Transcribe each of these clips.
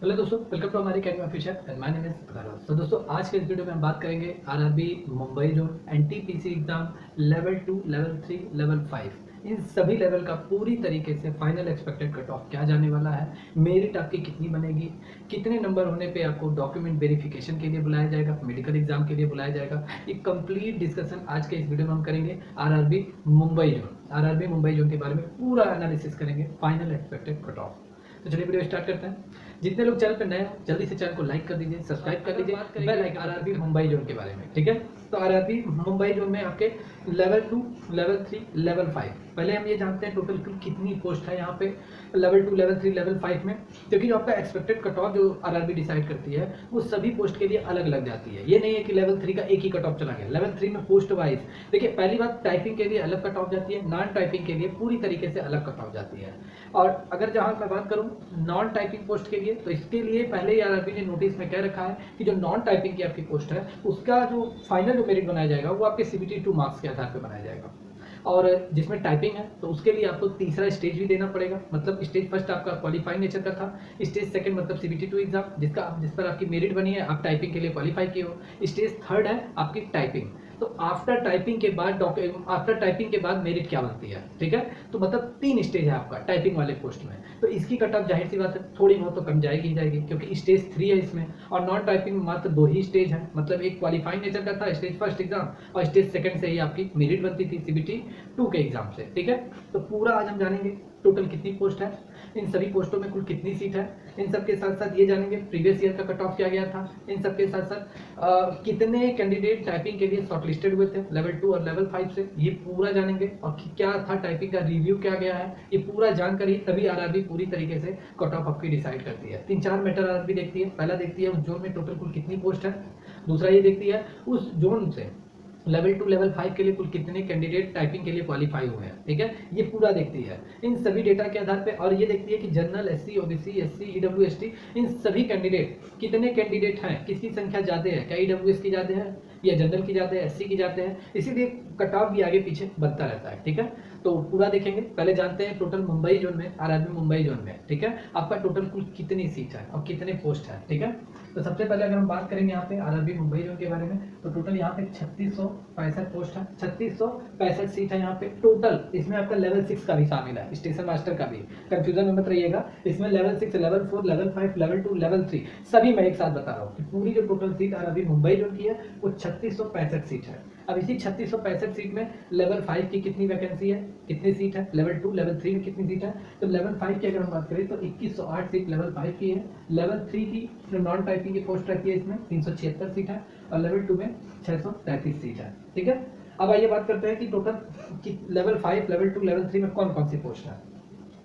Hello दोस्तों, welcome to हमारी academy official and my name is Bharat. तो दोस्तों, आज के इस वीडियो में हम बात करेंगे RRB Mumbai zone NTPC exam level 2, level 3, level 5 इन सभी लेवल का पूरी तरीके से फाइनल एक्सपेक्टेड कट ऑफ क्या जाने वाला है, मेरिट आपकी कितनी बनेगी, कितने नंबर होने पे आपको डॉक्यूमेंट वेरिफिकेशन के लिए बुलाया जाएगा, मेडिकल एग्जाम के लिए बुलाया जाएगा। ये कंप्लीट डिस्कशन आज के इस वीडियो में हम करेंगे RRB Mumbai zone. RRB Mumbai zone के बारे में पूरा एनालिसिस करेंगे, फाइनल एक्सपेक्टेड कट ऑफ। तो चलिए वीडियो स्टार्ट करते हैं। जितने लोग चैनल पे नए हो जल्दी से चैनल को लाइक कर दीजिए, सब्सक्राइब कर लीजिए, bell icon. RRB Mumbai zone के बारे में, ठीक है। तो आरआरबी मुंबई जोन में आपके लेवल 2, लेवल 3, लेवल 5, पहले हम ये जानते हैं टोटल कितनी पोस्ट है यहाँ पे लेवल 2, लेवल 3, लेवल 5 में। क्योंकि जो आपका एक्सपेक्टेड कट ऑफ जो आरआरबी डिसाइड करती है वो सभी पोस्ट के लिए अलग अलग जाती है। ये नहीं है कि लेवल 3 का एक ही कट ऑफ चला गया। लेवल 3 में पोस्ट वाइज देखिए, पहली बात टाइपिंग के लिए अलग कट ऑफ जाती है, नॉन टाइपिंग के लिए पूरी तरीके से अलग कट ऑफ जाती है। और अगर जहां मैं बात करूं नॉन टाइपिंग पोस्ट के लिए, तो इसके लिए पहले ही आरआरबी ने नोटिस में कह रखा है कि जो नॉन टाइपिंग की आपकी पोस्ट है उसका जो फाइनल जो मेरिट बनाया जाएगा वो आपके सीबीटी 2 मार्क्स के आधार पर बनाया जाएगा। और जिसमें टाइपिंग है तो उसके लिए आपको तीसरा स्टेज भी देना पड़ेगा। मतलब स्टेज फर्स्ट आपका क्वालिफाइंग नेचर का था, स्टेज सेकंड मतलब सीबीटी 2 एग्जाम जिस पर आपकी मेरिट बनी है, आप टाइपिंग के लिए क्वालिफाई किए हो। स्टेज थर्ड है आपकी टाइपिंग। तो आफ्टर टाइपिंग के बाद मेरिट क्या बनती है, ठीक है। तो मतलब 3 स्टेज है आपका टाइपिंग वाले पोस्ट में। तो इसकी कट ऑफ जाहिर सी बात है थोड़ी बहुत तो कम जाएगी ही जाएगी, क्योंकि स्टेज 3 है इसमें। और नॉन टाइपिंग में मात्र 2 ही स्टेज है। मतलब एक क्वालिफाइंग नेचर का था स्टेज फर्स्ट एग्जाम, और स्टेज सेकंड से ही आपकी मेरिट बनती थी सीबीटी 2 के एग्जाम से, ठीक है। तो पूरा आज हम जानेंगे टोटल कितनी पोस्ट है, इन सभी पोस्टों में कुल कितनी सीट है, इन सब के साथ साथ ये जानेंगे प्रीवियस ईयर का कट ऑफ क्या गया था, इन सब के साथ साथ कितने कैंडिडेट टाइपिंग के लिए शॉर्टलिस्टेड हुए थे लेवल 2 और लेवल 5 से, ये पूरा जानेंगे। और क्या था टाइपिंग का रिव्यू क्या गया है, ये पूरा जानकारी तभी आरआरबी पूरी तरीके से कट ऑफ आपकी डिसाइड करती है। 3-4 मैटर आरआरबी देखती है। पहला देखती है उस जोन में टोटल कुल कितनी पोस्ट है, दूसरा ये देखती है उस जोन से लेवल 2, लेवल 5 के लिए कुल कितने कैंडिडेट टाइपिंग के लिए क्वालिफाई हुए हैं, ठीक है। ये पूरा देखती है इन सभी डेटा के आधार पे। और ये देखती है कि जनरल, एससी, ओबीसी, एससी, ईडब्ल्यूएसटी इन सभी कैंडिडेट कितने कैंडिडेट हैं, किसकी संख्या ज्यादा है, क्या ईडब्ल्यूएस की ज्यादा है या जनरल की ज्यादा है, एससी की ज्यादा है। इसीलिए कट ऑफ भी आगे पीछे बनता रहता है, ठीक है। तो पूरा देखेंगे। पहले जानते हैं टोटल मुंबई जोन में, आरआरबी मुंबई जोन में, ठीक है, आपका टोटल कुल कितनी सीट है और कितने पोस्ट है, ठीक है। तो सबसे पहले अगर हम बात करेंगे यहाँ पे आरआरबी मुंबई जोन के बारे में, तो टोटल यहाँ पे 3665 पोस्ट है, 3665 सीट है यहाँ पे टोटल। इसमें आपका लेवल 6 का भी शामिल है, स्टेशन मास्टर का भी, कंफ्यूजन में मत रहिएगा। इसमें level 6, level 4, level 5, level 2, level 3 सभी मैं एक साथ बता रहा हूँ कि पूरी जो total seat RRB Mumbai zone की है वो 3665 सीट है। अब इसी 3665 सीट में लेवल 5 की कितनी वैकेंसी है, कितनी सीट है, लेवल 2, लेवल 3 में कितनी सीट है। तो लेवल 5 की अगर हम बात करें तो 2108 सीट लेवल 5 की है। लेवल 3 की नॉन टाइपिंग की पोस्ट रहती है इसमें 376 सीट है, और लेवल 2 में 633 सीट है, ठीक है। अब आइए बात करते हैं कि टोटल लेवल 5, लेवल 2, लेवल 3 में कौन कौन सी पोस्ट है।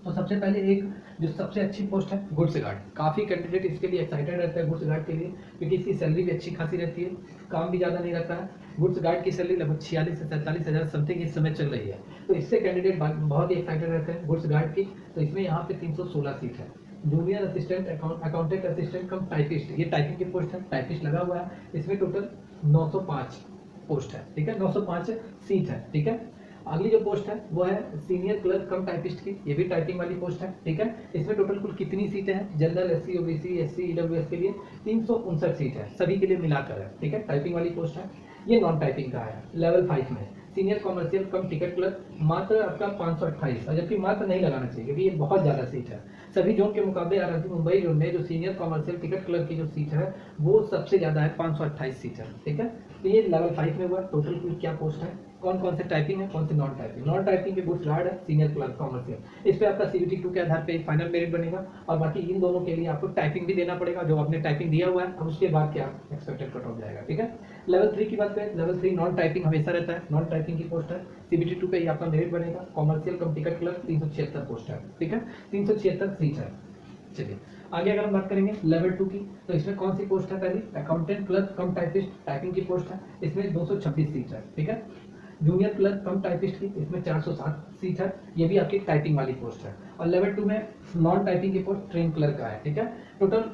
तो सबसे पहले एक जो सबसे अच्छी पोस्ट है गुड्स गार्ड। काफ़ी कैंडिडेट इसके लिए एक्साइटेड रहते हैं गुड्स गार्ड के लिए, क्योंकि इसकी सैलरी भी अच्छी खासी रहती है, काम भी ज़्यादा नहीं रहता है। गुड्स गार्ड की सैलरी लगभग 46 से 47 हज़ार समथिंग इस समय चल रही है। तो इससे कैंडिडेट बहुत ही एक्साइटेड रहते हैं गुड्स गार्ड की। तो इसमें यहाँ पे 316 सीट है। जूनियर असिस्टेंट अकाउंटेंट असिस्टेंट कम टाइपिस्ट, ये टाइपिंग की पोस्ट है, टाइपिस्ट लगा हुआ है। इसमें टोटल 905 पोस्ट है, ठीक है, 905 सीट है, ठीक है। अगली जो पोस्ट है वो है सीनियर क्लर्क कम टाइपिस्ट की, ये भी टाइपिंग वाली पोस्ट है, ठीक है। इसमें टोटल कुल कितनी सीटें हैं, general, SC, OBC, SC, EWS के लिए 359 सीट है, सभी के लिए मिलाकर है, ठीक है। टाइपिंग वाली पोस्ट है। ये नॉन टाइपिंग का है लेवल 5 में। Senior commercial cum ticket clerk मात्र आपका 528, जबकि मात्र नहीं लगाना चाहिए क्योंकि ये बहुत ज़्यादा सीट है। सभी जोन के मुकाबले आरआरबी मुंबई जोन में जो सीनियर कॉमर्शियल टिकट क्लर्क की जो सीट है वो सबसे ज़्यादा है, 528 सीट है, ठीक है। तो ये लेवल 5 में हुआ। टोटल कुल क्या पोस्ट है, कौन कौन से टाइपिंग है, कौन से नॉन टाइपिंग। नॉन टाइपिंग के गुड्स गार्ड है, सीनियर क्लर्क कॉमर्शियल, इस पे आपका सीबीटी 2 के आधार पे एक फाइनल मेरिट बनेगा। और बाकी इन दोनों के लिए आपको टाइपिंग भी देना पड़ेगा, जो आपने टाइपिंग दिया हुआ है, और उसके बाद क्या एक्सपेक्टेड कट ऑफ जाएगा, ठीक है। लेवल 3 की बात करें, लेवल 3 नॉन टाइपिंग हमेशा रहता है, नॉन टाइपिंग की पोस्ट है, सीबीटी 2 पे ही आपका मेरिट बनेगा। Commercial cum ticket clerk 376 post है, ठीक है, 376 सीट है। चलिए आगे अगर हम बात करेंगे लेवल 2 की, तो इसमें कौन सी पोस्ट है, पहली अकाउंटेंट क्लर्क कम टाइपिस्ट टाइपिंग की पोस्ट है, इसमें 226 सीट है, ठीक है। जूनियर क्लर्क कम टाइपिस्ट की इसमें 407 सीट है, ये भी आपकी टाइपिंग वाली पोस्ट है। और लेवल 2 में नॉन टाइपिंग की पोस्ट ट्रेन क्लर्क का है, ठीक है, टोटल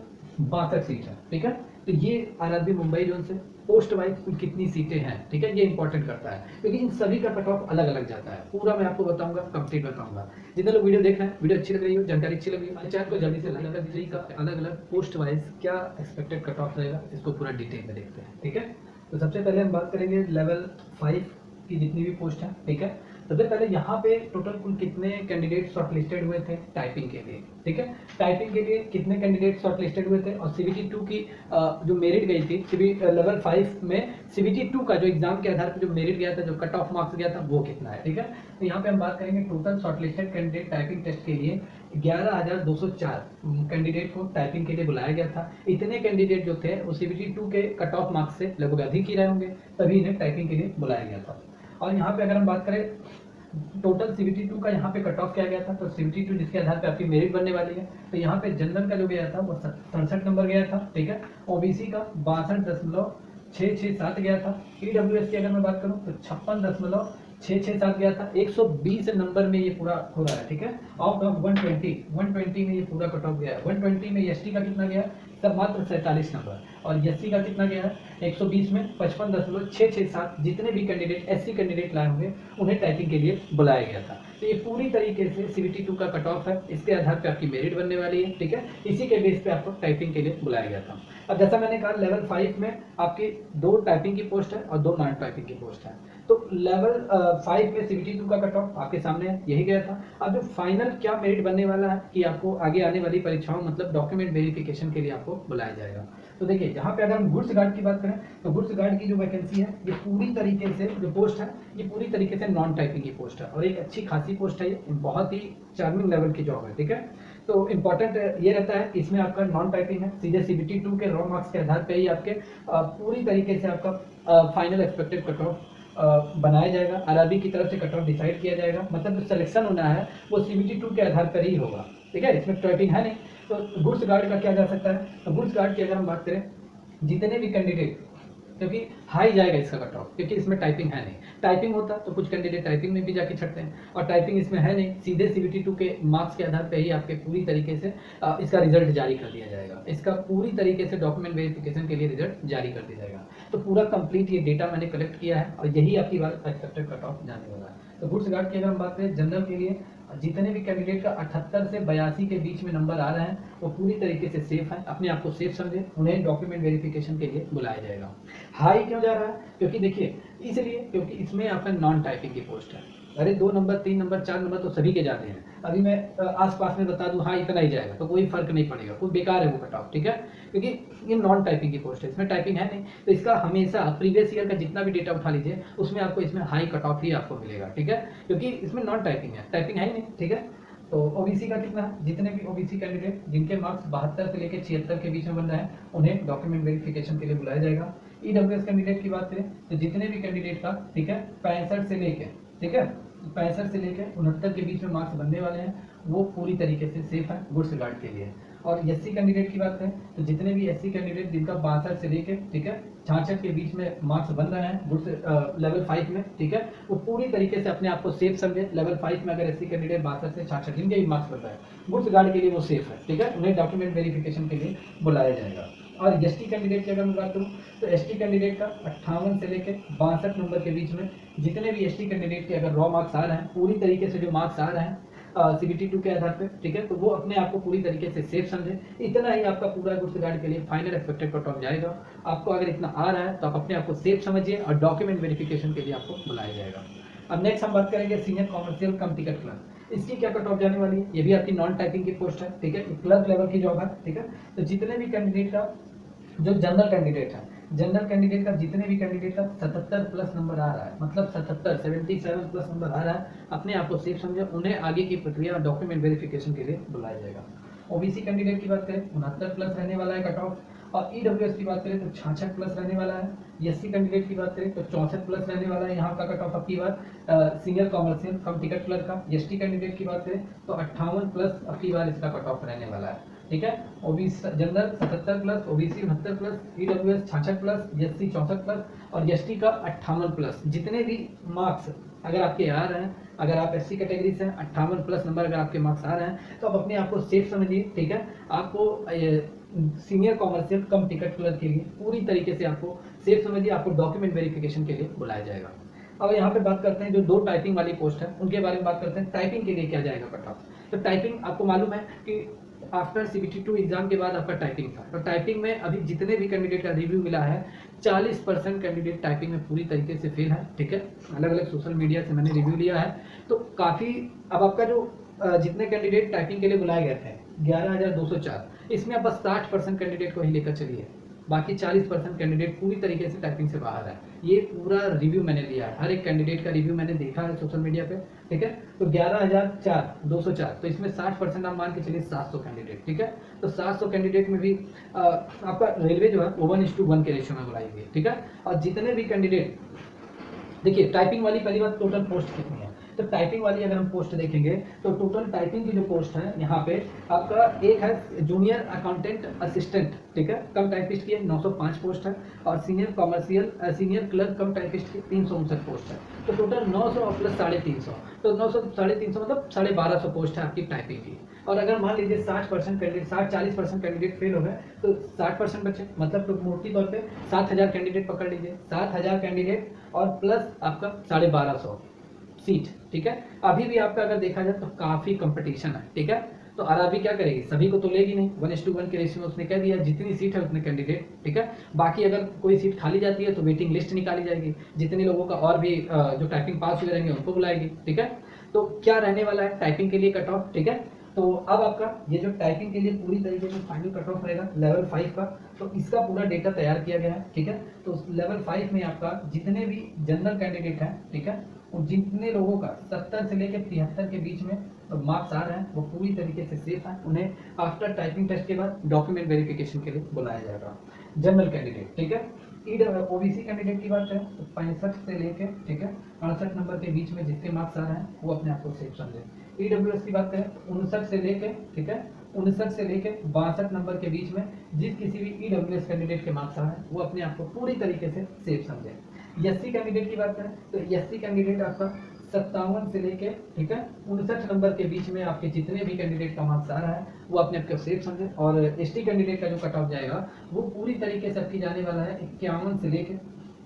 62 सीट है, ठीक है। तो ये आरआरबी मुंबई जोन से पोस्ट वाइज कुल कितनी सीटें हैं, ठीक है, ये इंपॉर्टेंट करता है क्योंकि इन सभी का कट ऑफ अलग अलग जाता है। पूरा मैं आपको बताऊंगा, कंप्लीट बताऊंगा। जितने लोग वीडियो देख रहे हैं, वीडियो अच्छी लग रही हो, जानकारी अच्छी लगी हो, चैनल को जल्दी से लाइक कर दीजिए। का अलग अलग पोस्ट वाइज क्या एक्सपेक्टेड कट ऑफ रहेगा, इसको पूरा डिटेल में देखते हैं, ठीक है। तो सबसे पहले हम बात करेंगे लेवल 5 की जितनी भी पोस्ट है, ठीक है। सबसे पहले यहाँ पे टोटल कुल कितने कैंडिडेट शॉर्टलिस्टेड हुए थे टाइपिंग के लिए, ठीक है। टाइपिंग के लिए कितने कैंडिडेट शॉर्टलिस्टेड हुए थे, और सीबीटी 2 की जो मेरिट गई थी लेवल 5 में सीबीटी 2 का जो एग्जाम के आधार पर जो मेरिट गया था, जो कट ऑफ मार्क्स गया था, वो कितना है, ठीक है। तो यहाँ पे हम बात करेंगे total shortlisted candidate typing test के लिए 11,204 कैंडिडेट को टाइपिंग के लिए बुलाया गया था। इतने कैंडिडेट जो थे वो सीबीटी 2 के कट ऑफ मार्क्स से लगभग अधिक ही रहे होंगे, तभी इन्हें टाइपिंग के लिए बुलाया गया था। और यहाँ पे अगर हम बात करें टोटल सीबीटी 2 का यहाँ पे कट ऑफ किया गया था, तो सीबीटी 2 जिसके आधार पे आपकी मेरिट बनने वाली है, तो यहाँ पे जनरल का जो गया था वो 67 नंबर गया था, ठीक है। ओबीसी का 62.667 गया था। ईडब्ल्यूएस की अगर मैं बात करूँ तो 56.667 गया था। 120 नंबर में ये पूरा हो रहा है, ठीक है। आउट ऑफ 120 में ये पूरा कट ऑफ गया है। 120 में एसटी का कितना गया है, सब मात्र 47 नंबर, और एससी का कितना गया है 120 में 55.667। जितने भी कैंडिडेट एससी कैंडिडेट लाए होंगे उन्हें टाइपिंग के लिए बुलाया गया था। तो ये पूरी तरीके से सीबीटी 2 का कट ऑफ है, इसके आधार पे आपकी मेरिट बनने वाली है, ठीक है। इसी के बेस पे आपको टाइपिंग के लिए बुलाया गया था। अब जैसा मैंने कहा लेवल 5 में आपकी 2 टाइपिंग की पोस्ट है और 2 नॉन टाइपिंग की पोस्ट है। तो लेवल 5 में सीबीटी 2 का कट ऑफ आपके सामने है, यही गया था। अब जो फाइनल क्या मेरिट बनने वाला है कि आपको आगे आने वाली परीक्षाओं मतलब डॉक्यूमेंट वेरिफिकेशन के लिए आपको बुलाया जाएगा। तो देखिए यहाँ पे अगर हम गुड्स गार्ड की बात करें तो गुड्स गार्ड की जो वैकेंसी है ये पूरी तरीके से जो पोस्ट है ये पूरी तरीके से नॉन टाइपिंग की पोस्ट है, और एक अच्छी खासी पोस्ट है, ये बहुत ही चार्मिंग लेवल की जॉब है, ठीक है। तो इंपॉर्टेंट ये रहता है इसमें आपका नॉन टाइपिंग है, सीधे सीबीटी 2 के रॉ मार्क्स के आधार पर ही आपके पूरी तरीके से आपका फाइनल एक्सपेक्टेड कट ऑफ बनाया जाएगा। आरआरबी की तरफ से कट ऑफ डिसाइड किया जाएगा, मतलब जो सिलेक्शन होना है वो सीबीटी 2 के आधार पर ही होगा, ठीक है। इसमें टाइपिंग है नहीं। तो गुड्स गार्ड का क्या जा सकता है, तो गुड्स गार्ड की अगर हम बात करें जितने भी कैंडिडेट, क्योंकि हाई जाएगा इसका कट ऑफ, क्योंकि इसमें टाइपिंग है नहीं। टाइपिंग होता तो कुछ कैंडिडेट टाइपिंग में भी जाके छटते हैं, और टाइपिंग इसमें है नहीं, सीधे सीबीटी 2 के मार्क्स के आधार पर ही आपके पूरी तरीके से इसका रिजल्ट जारी कर दिया जाएगा। इसका पूरी तरीके से डॉक्यूमेंट वेरिफिकेशन के लिए रिजल्ट जारी कर दिया जाएगा। तो पूरा कंप्लीट ये डेटा मैंने कलेक्ट किया है, और यही आपकी बात एक्सपेक्टेड कट ऑफ जाने वाला है। तो गुड्स गार्ड की अगर हम बात करें जनरल के लिए जितने भी कैंडिडेट का 78 से 82 के बीच में नंबर आ रहे हैं वो पूरी तरीके से सेफ है, अपने आप को सेफ समझे, उन्हें डॉक्यूमेंट वेरिफिकेशन के लिए बुलाया जाएगा। हाई क्यों जा रहा है, क्योंकि देखिए इसलिए क्योंकि इसमें आपका नॉन टाइपिंग की पोस्ट है। अरे 2 नंबर 3 नंबर 4 नंबर तो सभी के जाते हैं। अभी मैं आसपास में बता दूं हाँ इतना ही जाएगा तो कोई फर्क नहीं पड़ेगा, कोई बेकार है वो कट ऑफ, ठीक है। क्योंकि ये नॉन टाइपिंग की पोस्ट है, इसमें टाइपिंग है नहीं, तो इसका हमेशा प्रीवियस ईयर का जितना भी डेटा उठा लीजिए उसमें आपको इसमें हाई कट ऑफ ही आपको मिलेगा, ठीक है। क्योंकि इसमें नॉन टाइपिंग है, टाइपिंग है ही नहीं, ठीक है। तो ओबीसी का कितना है, जितने भी ओबीसी कैंडिडेट जिनके मार्क्स 72 से लेकर 76 के बीच में बन रहे हैं उन्हें डॉक्यूमेंट वेरिफिकेशन के लिए बुलाया जाएगा। ईडब्ल्यूएस कैंडिडेट की बात करें तो जितने भी कैंडिडेट का, ठीक है, 65 से लेके, ठीक है, 65 से लेकर 69 के बीच में मार्क्स बनने वाले हैं वो पूरी तरीके से सेफ है गुड्स गार्ड के लिए। और एससी कैंडिडेट की बात करें तो जितने भी एससी कैंडिडेट जिनका 62 से लेकर, ठीक है, 66 के बीच में मार्क्स बन रहे हैं गुड्स लेवल 5 में, ठीक है, वो पूरी तरीके से अपने आप को सेफ समझे। लेवल 5 में अगर एससी कैंडिडेट 62 से 66 जिनके भी मार्क्स बन रहे हैं गुड्स गार्ड के लिए वो सेफ है, ठीक है, उन्हें डॉक्यूमेंट वेरिफिकेशन के लिए बुलाया जाएगा। और एसटी कैंडिडेट की अगर मैं बात करूँ तो एसटी कैंडिडेट का 58 से लेकर 62 नंबर के बीच में जितने भी एसटी कैंडिडेट के अगर रॉ मार्क्स आ रहे हैं पूरी तरीके से जो मार्क्स आ रहे हैं सीबीटी 2 के आधार पे, ठीक है, तो वो अपने आप को पूरी तरीके से सेफ समझे। इतना ही आपका पूरा गुड्स गार्ड के लिए फाइनल एक्सपेक्टेड कट ऑफ जाएगा। आपको अगर इतना आ रहा है तो आप अपने आप को सेफ समझिए और डॉक्यूमेंट वेरिफिकेशन के लिए आपको बुलाया जाएगा। अब नेक्स्ट हम बात करेंगे senior commercial cum ticket clerk. इसकी क्या कट ऑफ जाने वाली है, ये भी आपकी नॉन टाइपिंग की पोस्ट है, ठीक है, क्लर्क लेवल की जॉब है, ठीक है। तो जितने भी कैंडिडेट का जो जनरल कैंडिडेट है, जनरल कैंडिडेट का जितने भी कैंडिडेट का 77 प्लस नंबर आ रहा है, मतलब 77 प्लस नंबर आ रहा है, अपने आप को सेफ समझे, उन्हें आगे की प्रक्रिया और डॉक्यूमेंट वेरिफिकेशन के लिए बुलाया जाएगा। ओबीसी कैंडिडेट की बात करें 69 प्लस रहने वाला है कट ऑफ, और ईडब्ल्यूएस की बात करें तो 66 प्लस रहने वाला है। एससी कैंडिडेट की बात करें तो 64 प्लस रहने वाला है यहाँ का कट ऑफ आपकी बार senior commercial cum ticket clerk का। एसटी कैंडिडेट की बात करें तो 58 प्लस आपकी बार इसका कट ऑफ रहने वाला है, ठीक है। OBC general 77 plus, OBC 69 plus, EWS 66 plus, SC 64 plus और एसटी का 58 प्लस। जितने भी मार्क्स अगर आपके आ रहे हैं अगर आप SC कैटेगरी से हैं, 58 प्लस नंबर अगर आपके मार्क्स आ रहे हैं तो आप अपने आप को सेफ समझिए, ठीक है। आपको senior commercial cum ticket clerk के लिए पूरी तरीके से आपको सेफ समझिए, आपको डॉक्यूमेंट वेरिफिकेशन के लिए बुलाया जाएगा। अब यहाँ पे बात करते हैं जो 2 टाइपिंग वाली पोस्ट है उनके बारे में बात करते हैं। टाइपिंग के लिए क्या जाएगा कट ऑफ? तो टाइपिंग आपको मालूम है कि आफ्टर CBT2 एग्जाम के बाद आपका टाइपिंग था, तो टाइपिंग में अभी जितने भी कैंडिडेट का रिव्यू मिला है 40% कैंडिडेट टाइपिंग में पूरी तरीके से फेल है, ठीक है। अलग अलग सोशल मीडिया से मैंने रिव्यू लिया है, तो काफ़ी अब आपका जो जितने कैंडिडेट टाइपिंग के लिए बुलाए गए थे 11,204, इसमें अब बस 60% कैंडिडेट को ही लेकर चलिए, बाकी 40% कैंडिडेट पूरी तरीके से टाइपिंग से बाहर है। ये पूरा रिव्यू मैंने लिया है, हर एक कैंडिडेट का रिव्यू मैंने देखा है सोशल मीडिया पे, ठीक है। तो 11,204, तो इसमें 60% आप मान के चलिए 700 कैंडिडेट, ठीक है। तो 700 कैंडिडेट में भी आपका रेलवे जो है वो 1:1 के रेशियो में बुलाई हुई है, ठीक है। और जितने भी कैंडिडेट, देखिए टाइपिंग वाली पहली बात टोटल पोस्ट कितनी है, तो टाइपिंग वाली अगर हम पोस्ट देखेंगे तो टोटल टाइपिंग की जो पोस्ट है यहाँ पे आपका एक है जूनियर अकाउंटेंट असिस्टेंट, ठीक है, कम टाइपिस्ट की 905 पोस्ट है, और सीनियर कॉमर्शियल सीनियर क्लर्क कम टाइपिस्ट की 359 पोस्ट है। तो टोटल 900 प्लस 350, तो 900 350 मतलब 1250 पोस्ट है आपकी टाइपिंग की। और अगर मान लीजिए 60% कैंडिडेट 40% कैंडिडेट फेल हो गए तो 60% बचे, मतलब तो मोटी तौर पे 7,000 कैंडिडेट पकड़ लीजिए, 7,000 कैंडिडेट और प्लस आपका 1250 सीट, ठीक है। अभी भी आपका अगर देखा जाए तो काफ़ी कंपटीशन है, ठीक है। तो आरआरबी क्या करेगी, सभी को तो लेगी नहीं, 1:1 के रेशियो में उसने कह दिया जितनी सीट है उतने कैंडिडेट, ठीक है। बाकी अगर कोई सीट खाली जाती है तो वेटिंग लिस्ट निकाली जाएगी, जितने लोगों का और भी जो टाइपिंग पास हुए रहेंगे उनको बुलाएगी, ठीक है। तो क्या रहने वाला है टाइपिंग के लिए कट ऑफ, ठीक है। तो अब आपका ये जो टाइपिंग के लिए पूरी तरीके से फाइनल कट ऑफ रहेगा लेवल 5 का, तो इसका पूरा डेटा तैयार किया गया है, ठीक है। तो लेवल 5 में आपका जितने भी जनरल कैंडिडेट हैं, ठीक है, और जितने लोगों का 70 से लेकर 73 के बीच में मार्क्स आ रहे हैं वो पूरी तरीके से सेफ है, उन्हें आफ्टर टाइपिंग टेस्ट के बाद डॉक्यूमेंट वेरिफिकेशन के लिए बुलाया जाएगा। जनरल कैंडिडेट, ठीक है। OBC कैंडिडेट की बात करें तो 65 से लेके, ठीक है, 68 नंबर के बीच में जितने मार्क्स आ रहे हैं वो अपने आप को सेफ समझे। EWS की बात करें तो 59 से लेके, ठीक है, 59 से लेके 62 नंबर के बीच में जिस किसी भी EWS कैंडिडेट के मार्क्स आ रहे हैं वो अपने आप को पूरी तरीके से सेफ समझे। SC कैंडिडेट की बात करें तो SC कैंडिडेट आपका 57 से लेके, ठीक है, 59 नंबर के बीच में आपके जितने भी कैंडिडेट का मार्क्स आ रहा है वो अपने आप को सेफ समझे। और ST कैंडिडेट का जो कट ऑफ जाएगा वो पूरी तरीके से आपकी जाने वाला है 51 से लेके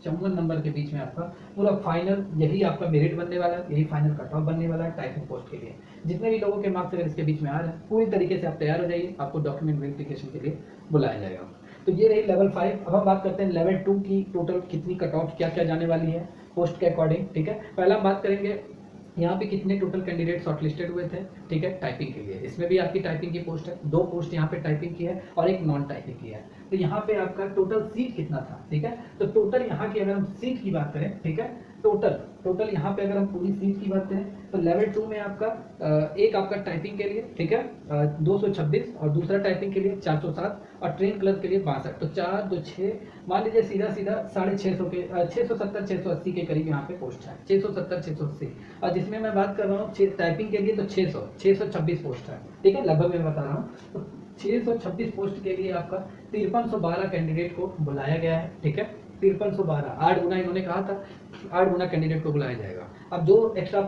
54 नंबर के बीच में आपका पूरा फाइनल, यही आपका मेरिट बनने वाला है, यही फाइनल कट ऑफ बनने वाला है टाइपिंग पोस्ट के लिए। जितने भी लोगों के मार्क्स अगर इसके बीच में आ रहे हैं पूरी तरीके से आप तैयार हो जाइए, आपको डॉक्यूमेंट वेरिफिकेशन के लिए बुलाया जाएगा। तो ये रही लेवल 5। अब हम बात करते हैं लेवल 2 की टोटल कितनी कट ऑफ क्या क्या जाने वाली है पोस्ट के अकॉर्डिंग, ठीक है। पहला हम बात करेंगे यहाँ पे कितने टोटल कैंडिडेट शॉर्टलिस्टेड हुए थे, ठीक है, टाइपिंग के लिए। इसमें भी आपकी टाइपिंग की पोस्ट है, 2 पोस्ट यहाँ पे टाइपिंग की है और एक नॉन टाइपिंग की है। तो यहाँ पे आपका टोटल सीट कितना था, ठीक है। तो टोटल यहाँ की अगर हम सीट की बात करें, ठीक है, टोटल यहाँ पे अगर हम पूरी सीट की बात करें तो लेवल 2 में आपका एक आपका टाइपिंग के लिए, ठीक है, 226 और दूसरा टाइपिंग के लिए 407 और ट्रेन क्लर्क के लिए 62। तो 4 2 6 मान लीजिए सीधा 650 के 670 680 के करीब यहाँ पे पोस्ट है, 670 680। और जिसमें मैं बात कर रहा हूँ टाइपिंग के लिए तो 626 पोस्ट है, ठीक है, लगभग मैं बता रहा हूँ। तो 626 पोस्ट के लिए आपका 5312 कैंडिडेट को बुलाया गया है, ठीक है। 5312 8 गुना इन्होंने कहा था, 8 गुना कैंडिडेट को बुलाया जाएगा। अब जो एक्स्ट्रा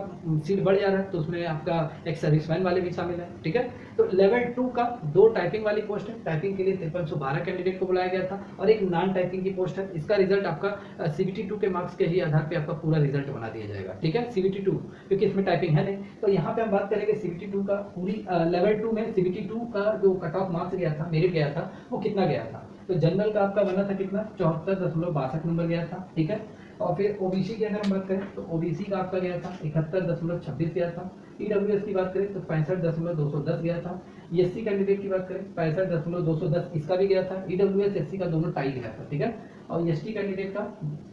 सीट बढ़ जा रहा है तो उसमें आपका एक सर्विसमैन वाले भी शामिल है, ठीक है। तो लेवल 2 का 2 टाइपिंग वाली पोस्ट है, टाइपिंग के लिए 5312 कैंडिडेट को बुलाया गया था और एक नॉन टाइपिंग की पोस्ट है। इसका रिजल्ट आपका CBT2 के मार्क्स के ही आधार पे आपका पूरा रिजल्ट बना दिया जाएगा, ठीक है, CBT2, क्योंकि इसमें टाइपिंग है नहीं। तो यहाँ पे हम बात करेंगे CBT2 का पूरी लेवल 2 में CBT2 का जो कट ऑफ मार्क्स गया था, मेरिट गया था, वो कितना गया था। तो जनरल का आपका बना था कितना, 74.62 नंबर गया था, ठीक है। और फिर OBC की अगर हम बात करें तो OBC का आपका गया था 71.26 गया था। EWS की बात करें तो 65.210 गया था। SC कैंडिडेट की बात करें 65.210 इसका भी गया था। EWS SC का दोनों टाई गया था, ठीक है। और ST कैंडिडेट का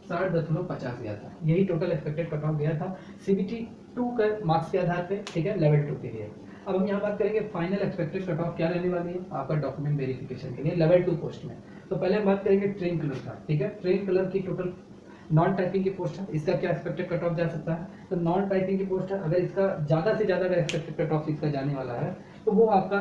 60.50 गया था। यही टोटल एक्सपेक्टेड कट ऑफ गया था CBT2 के मार्क्स के आधार पे, ठीक है, लेवल 2 के लिए। अब हम यहाँ बात करेंगे फाइनल एक्सपेक्टेड कट ऑफ क्या रहने वाली है आपका डॉक्यूमेंट वेरिफिकेशन के लिए लेवल 2 पोस्ट में। तो पहले हम बात करेंगे ट्रेन क्लर्क का, ठीक है। ट्रेन क्लर्क की टोटल नॉन टाइपिंग की पोस्ट है, इसका क्या एक्सपेक्टेड कट ऑफ जा सकता है। तो नॉन टाइपिंग की पोस्ट है, अगर इसका ज़्यादा से ज़्यादा अगर एक्सपेक्टेड कट ऑफ इसका जाने वाला है तो वो आपका,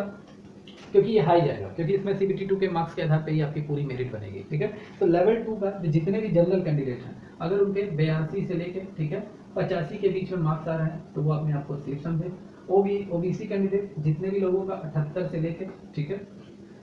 क्योंकि ये हाई जाएगा, क्योंकि इसमें CBT2 के मार्क्स के आधार पे ही आपकी पूरी मेरिट बनेगी, ठीक है। तो लेवल 2 का जितने भी जनरल कैंडिडेट हैं अगर उनके 82 से लेके, ठीक है, 85 के बीच में मार्क्स आ रहे हैं तो वो अपने आप को सेफ समझे। ओबीसी कैंडिडेट जितने भी लोगों का 78 से लेके, ठीक है,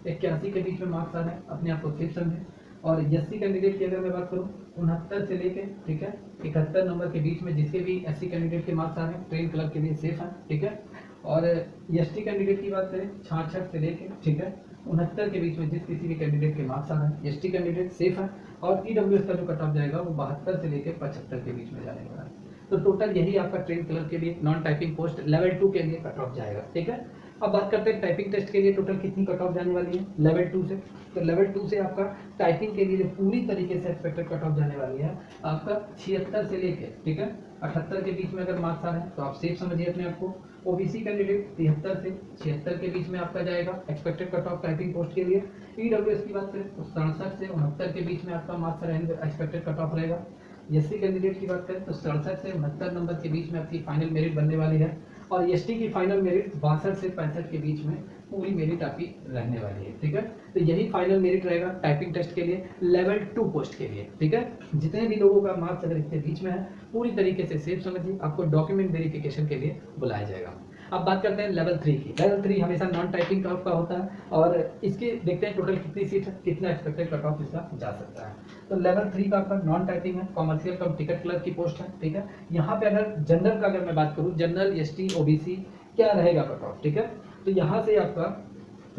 81 के बीच में मार्क्स आ रहे हैं अपने आप को सेफ समझे। और एससी कैंडिडेट की अगर मैं बात करूँ 69 से लेके, ठीक है, 71 नंबर के बीच में जिसके भी एससी कैंडिडेट के मार्क्स आ रहे हैं ट्रेन क्लर्क के लिए सेफ है, ठीक है। और एसटी कैंडिडेट की बात करें 66 से लेके, ठीक है, 69 के बीच में जिस किसी भी कैंडिडेट के मार्क्स आ रहे हैं एसटी कैंडिडेट सेफ है। और ईडब्ल्यूएस का जो कट ऑफ जाएगा वो 72 से लेकर 75 के बीच में जाने वाला है। तो टोटल यही आपका ट्रेन क्लर्क के लिए नॉन टाइपिंग पोस्ट लेवल 2 के लिए कट ऑफ जाएगा, ठीक है। अब बात करते हैं टाइपिंग टेस्ट के लिए टोटल कितनी कट ऑफ जाने वाली है लेवल 2 से। तो लेवल 2 से आपका टाइपिंग के लिए जो पूरी तरीके से एक्सपेक्टेड कट ऑफ जाने वाली है आपका 76 से लेके, ठीक है, 78 के बीच में अगर मार्क्स आ रहे हैं तो आप सेफ समझिए अपने आप को। ओबीसी कैंडिडेट 73 से 76 के बीच में आपका जाएगा expected cut off typing post के लिए। ईडब्ल्यूएस की बात करें तो 67 से 69 के बीच में आपका मार्क्स रहेंगे, एक्सपेक्टेड कट ऑफ रहेगा। एससी कैंडिडेट की बात करें तो 67 से 69 नंबर के बीच में आपकी फाइनल मेरिट बनने वाली है। और एसटी की फाइनल मेरिट 62 से 65 के बीच में पूरी मेरिट आपकी रहने वाली है, ठीक है। तो यही फाइनल मेरिट रहेगा टाइपिंग टेस्ट के लिए लेवल 2 पोस्ट के लिए, ठीक है। जितने भी लोगों का मार्क्स अगर इसके बीच में है पूरी तरीके से सेफ समझिए, आपको डॉक्यूमेंट वेरिफिकेशन के लिए बुलाया जाएगा। अब बात करते हैं लेवल 3 की। लेवल 3 हमेशा नॉन टाइपिंग का होता है और इसके देखते हैं टोटल कितनी सीट है, कितना एक्सपेक्टेड कट ऑफ इसका जा सकता है। तो लेवल 3 का आपका नॉन टाइपिंग है, कॉमर्शियल कम टिकट क्लर्क की पोस्ट है, ठीक है। यहाँ पे अगर जनरल का अगर मैं बात करूँ, जनरल एसटी ओबीसी क्या रहेगा कट ऑफ, ठीक है। तो यहाँ से आपका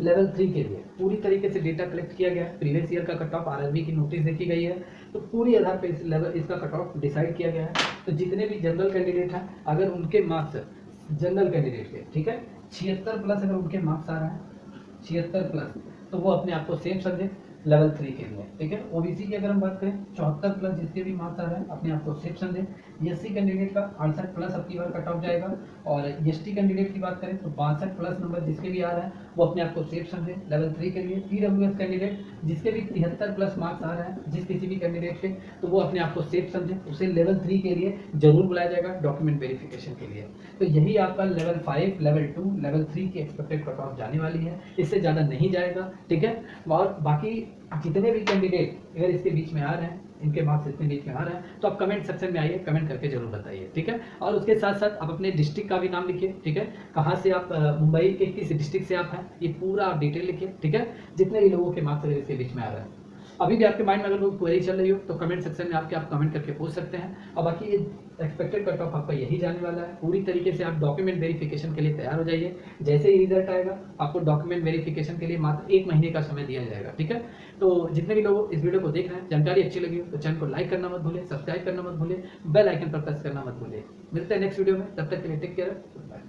लेवल 3 के लिए पूरी तरीके से डेटा कलेक्ट किया गया है, प्रीवियस ईयर का कट ऑफ आरआरबी की नोटिस देखी गई है, तो पूरी आधार पे इस लेवल इसका कट ऑफ डिसाइड किया गया है। तो जितने भी जनरल कैंडिडेट हैं अगर उनके मार्क्स जनरल कैंडिडेट के, ठीक है, 76 प्लस अगर उनके मार्क्स आ रहा है 76 प्लस, तो वो अपने आप को सेफ समझे लेवल 3 के लिए, ठीक है। ओबीसी की अगर हम बात करें 74 प्लस जिसके भी मार्क्स आ रहे हैं अपने आप को सेफ समझे। एससी कैंडिडेट का 68 प्लस अब की बार कट ऑफ जाएगा। और एसटी कैंडिडेट की बात करें तो 62 प्लस नंबर जिसके भी आ रहे हैं वो अपने आप को सेफ समझे लेवल 3 के लिए। ईडब्ल्यूएस कैंडिडेट जिसके भी 73 प्लस मार्क्स आ रहे हैं जिस किसी भी कैंडिडेट के, तो वो अपने आप को सेफ समझे, उसे लेवल 3 के लिए जरूर बुलाया जाएगा डॉक्यूमेंट वेरिफिकेशन के लिए। तो यही आपका लेवल 5, लेवल 2, लेवल 3 की एक्सपेक्टेड कट ऑफ जाने वाली है, इससे ज़्यादा नहीं जाएगा, ठीक है। और बाकी जितने भी कैंडिडेट अगर इसके बीच में आ रहे हैं, इनके मार्क्स इतने बीच में आ रहे हैं, तो आप कमेंट सेक्शन में आइए, कमेंट करके जरूर बताइए, ठीक है। और उसके साथ साथ आप अपने डिस्ट्रिक्ट का भी नाम लिखिए, ठीक है, कहाँ से आप मुंबई के किस डिस्ट्रिक्ट से आप हैं ये पूरा आप डिटेल लिखिए, ठीक है। जितने भी लोगों के मार्क्स अगर इसके बीच में आ रहे हैं, अभी भी आपके माइंड में अगर कोई क्वेरी चल रही हो तो कमेंट सेक्शन में आप कमेंट करके पूछ सकते हैं। और बाकी ये एक्सपेक्टेड कट ऑफ आपका यही जाने वाला है। पूरी तरीके से आप डॉक्यूमेंट वेरिफिकेशन के लिए तैयार हो जाइए। जैसे ही रिजल्ट आएगा आपको डॉक्यूमेंट वेरिफिकेशन के लिए मात्र 1 महीने का समय दिया जाएगा, ठीक है। तो जितने भी लोग इस वीडियो को देख रहे हैं, जानकारी अच्छी लगी हो तो चैनल को लाइक करना मत भूलिए, सब्सक्राइब करना मत भूलिए, बेल आइकन पर प्रेस करना मत भूलिए। मिलते हैं नेक्स्ट वीडियो में, तब तक के लिए टेक केयर, बाय।